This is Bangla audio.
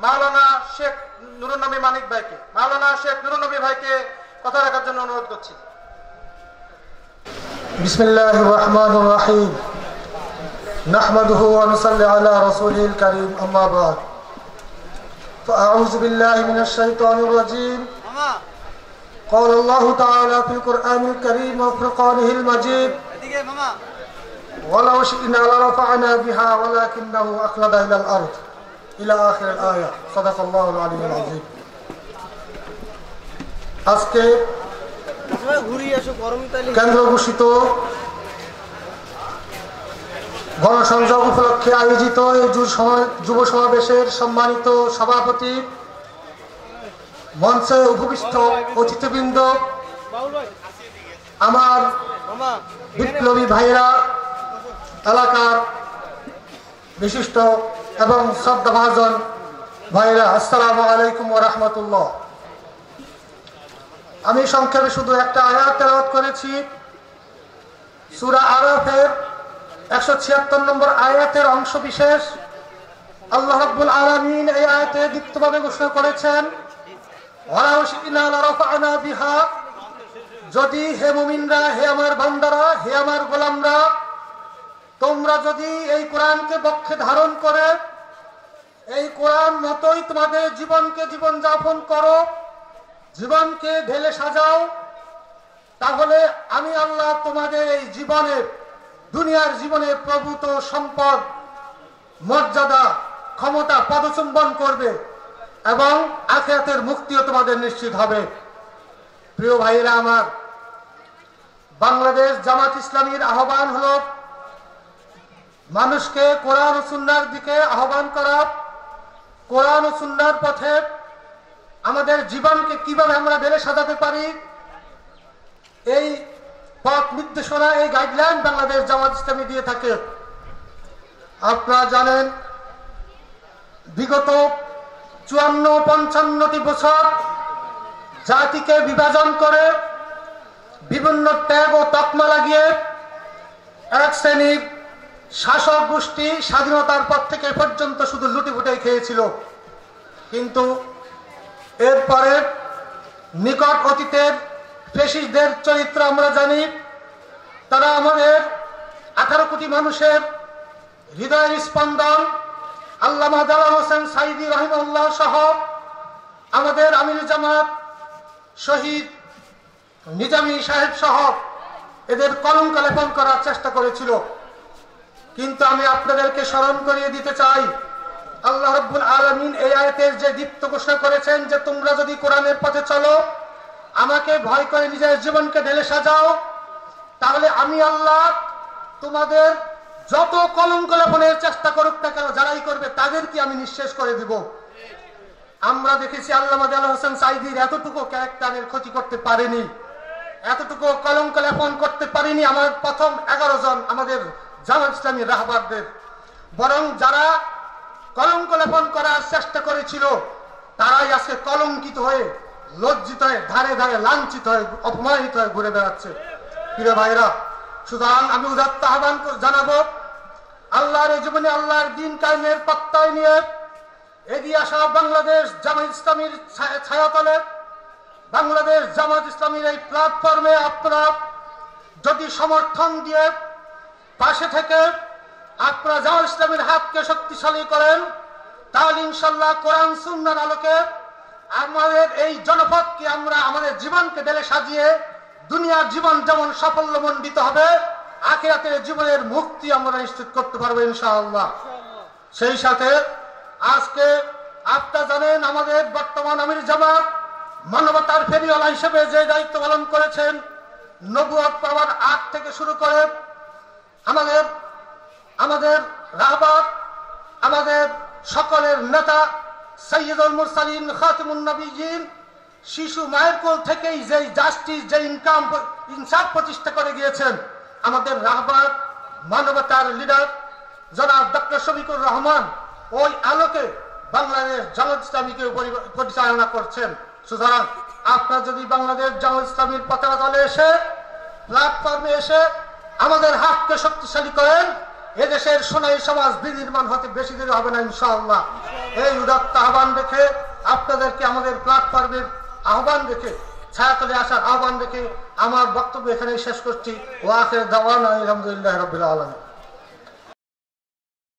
মাওলানা শেখ নুরুন নবী মানিক ভাইকে, মাওলানা শেখ নুরুন নবী ভাইকে কথা রাখার জন্য অনুরোধ করছি। বিসমিল্লাহির রহমানির রহিম। নাহমাদুহু ওয়া নুসাল্লি আলা রাসূলিল কারীম, আম্মা বা'দ। ফাআউযু বিল্লাহি মিনাশ শাইতানির রাজীম। قال الله تعالى في القرآن الكريم وفرقانه المجيد ولو شئنا لرفعنا بها ولكنه أخلد إلى الأرض إلى آخر الآية صدق الله العلي العظيم। আজকে কেন্দ্র ঘোষিত গণসংযোগ উপলক্ষে আয়োজিত এই যুব সমাবেশের সম্মানিত সভাপতি, মঞ্চে উপবিষ্ট অতিথিবৃন্দ, আমার বিপ্লবী ভাইরা, এলাকার বিশিষ্ট এবং শ্রদ্ধাভাজন ভাইরা, আসসালামু আলাইকুম ওয়া রাহমাতুল্লাহ। আমি সংক্ষেপে শুধু একটা আয়াত তেলাওয়াত করেছি, সূরা আরাফের 176 নম্বর আয়াতের অংশ বিশেষ। আল্লাহ রাব্বুল আলামিন এই আয়াতে দীপ্তভাবে ঘোষণা করেছেন, যদি হে মুমিনরা, হে আমার বান্দারা, হে আমার গোলামরা, তোমরা যদি এই কোরআনকে বক্ষে ধারণ করে এই কোরআন মতোই তোমাদের জীবনকে জীবন যাপন করো, জীবনকে ঢেলে সাজাও, তাহলে আমি আল্লাহ তোমাদের এই জীবনে, দুনিয়ার জীবনে প্রভূত সম্পদ, মর্যাদা, ক্ষমতা পদচুম্বন করবে এবং আখিরাতের মুক্তিও তোমাদের নিশ্চিত হবে। প্রিয় ভাইরা আমার, বাংলাদেশ জামাত ইসলামীর আহ্বান হলো মানুষকে কোরআন ও সুন্নাহর দিকে আহ্বান করা, কোরআন ও সুন্নাহর পথে আমাদের জীবনকে কিভাবে আমরা ঢেলে সাজাতে পারি, এই পথ নির্দেশনা, এই গাইডলাইন বাংলাদেশ জামাত ইসলামী দিয়ে থাকে। আপনারা জানেন, বিগত 54-55টি বছর জাতিকে বিভাজন করে বিভিন্ন ট্যাগ ও তকমা লাগিয়ে এক শ্রেণীর শাসক গোষ্ঠী স্বাধীনতার পর থেকে পর্যন্ত শুধু লুটিপুটে খেয়েছিল। কিন্তু এরপরে নিকট অতীতের ফ্যাসিস্টদের চরিত্র আমরা জানি। তারা আমাদের 18 কোটি মানুষের হৃদয়ের স্পন্দন, আল্লামা দেওয়ার হোসেন সাইদি রহিমাহুল্লাহ সহ আমাদের আমির জামাত শহীদ নিজামী সাহেব সহ এদের কলঙ্ক লেপন করার চেষ্টা করেছিল। কিন্তু আমি আপনাদেরকে স্মরণ করিয়ে দিতে চাই, আল্লাহ রাব্বুল আলামিন এই আয়াতের যে দীপ্ত ঘোষণা করেছেন যে তোমরা যদি কোরআনের পথে চলো, আমাকে ভয় করে নিজের জীবনকে ঢেলে সাজাও, তাহলে আমি আল্লাহ তোমাদের যত কলঙ্ক লেপনের চেষ্টা করুক না কেন, যারাই করবে তাদেরকে আমি নিঃশেষ করে দিব। আমরা দেখেছি আল্লামা দেওয়ার হোসেন সাইদির এতটুকু ক্যারেক্টারের ক্ষতি করতে পারেনি, এতটুকু কলঙ্ক লেপন করতে পারেনি আমার প্রথম 11 জন আমাদের জামাত ইসলামী রাহবারদের। বরং যারা কলঙ্ক লেপন করার চেষ্টা করেছিল তারাই আজকে কলঙ্কিত হয়ে, লজ্জিত হয়ে, ধারে ধারে লাঞ্ছিত হয়ে, অপমানিত হয়ে ঘুরে বেড়াচ্ছে। প্রিয় ভাইরা, সুতরাং আমি উদাত্ত আহ্বান জানাবো, আল্লাহর এই জীবনে আল্লাহর দ্বীন কায়েমের প্রত্যয় নিয়ে এগিয়ে আসা বাংলাদেশ জামাত ইসলামীর ছায়াতলে, বাংলাদেশ জামাত ইসলামীর এই প্ল্যাটফর্মে আপনারা যদি সমর্থন দিয়ে পাশে থেকে আপনারা জামাত ইসলামীর হাতকে শক্তিশালী করেন, তাহলে ইনশাআল্লাহ কোরআন সুন্নাহর আলোকে আমাদের এই জনপদকে, আমরা আমাদের জীবনকে ঢেলে সাজিয়ে দুনিয়ার জীবন যেমন সাফল্যমণ্ডিত হবে, আখিরাতের জীবনের মুক্তি আমরা নিশ্চিত করতে পারবো ইনশাআল্লাহ। সেই সাথে আজকে আপনারা জানেন, আমাদের বর্তমান আমির জামাত মানবতার ফেরিওয়ালা হিসেবে যে দায়িত্ব পালন করেছেন, নবুয়ত পাওয়ার আগ থেকে শুরু করে আমাদের রাহবার, আমাদের সকলের নেতা সাইয়্যিদুল মুরসালিন খাতিমুন নবিয়্যিন, শিশু মায়ের কোল থেকেই যে জাস্টিস, যে ইনসাফ প্রতিষ্ঠা করে গিয়েছেন আমাদের রাহবার, মানবতার লিডার জনাব ডক্টর শফিকুর রহমান, ওই আলোকে বাংলাদেশ জামাত ইসলামীকে পরিচালনা করছেন। সুতরাং আপনারা যদি বাংলাদেশ জামাত ইসলামীর পতাকা তলে এসে, প্ল্যাটফর্মে এসে আমাদের হাতকে শক্তিশালী করেন, এদেশের সোনালী সমাজ বিনির্মাণ হতে বেশি দেরি হবে না ইনশাআল্লাহ। এই উদাত্ত আহ্বান রেখে আপনাদেরকে আমাদের প্ল্যাটফর্মের আহ্বান রেখে ছায়াতলে আসার আহ্বান রেখে আমার বক্তব্য এখানে শেষ করছি। ওয়া আখির দাওয়ানা আলহামদুলিল্লাহি রাব্বিল আলামিন।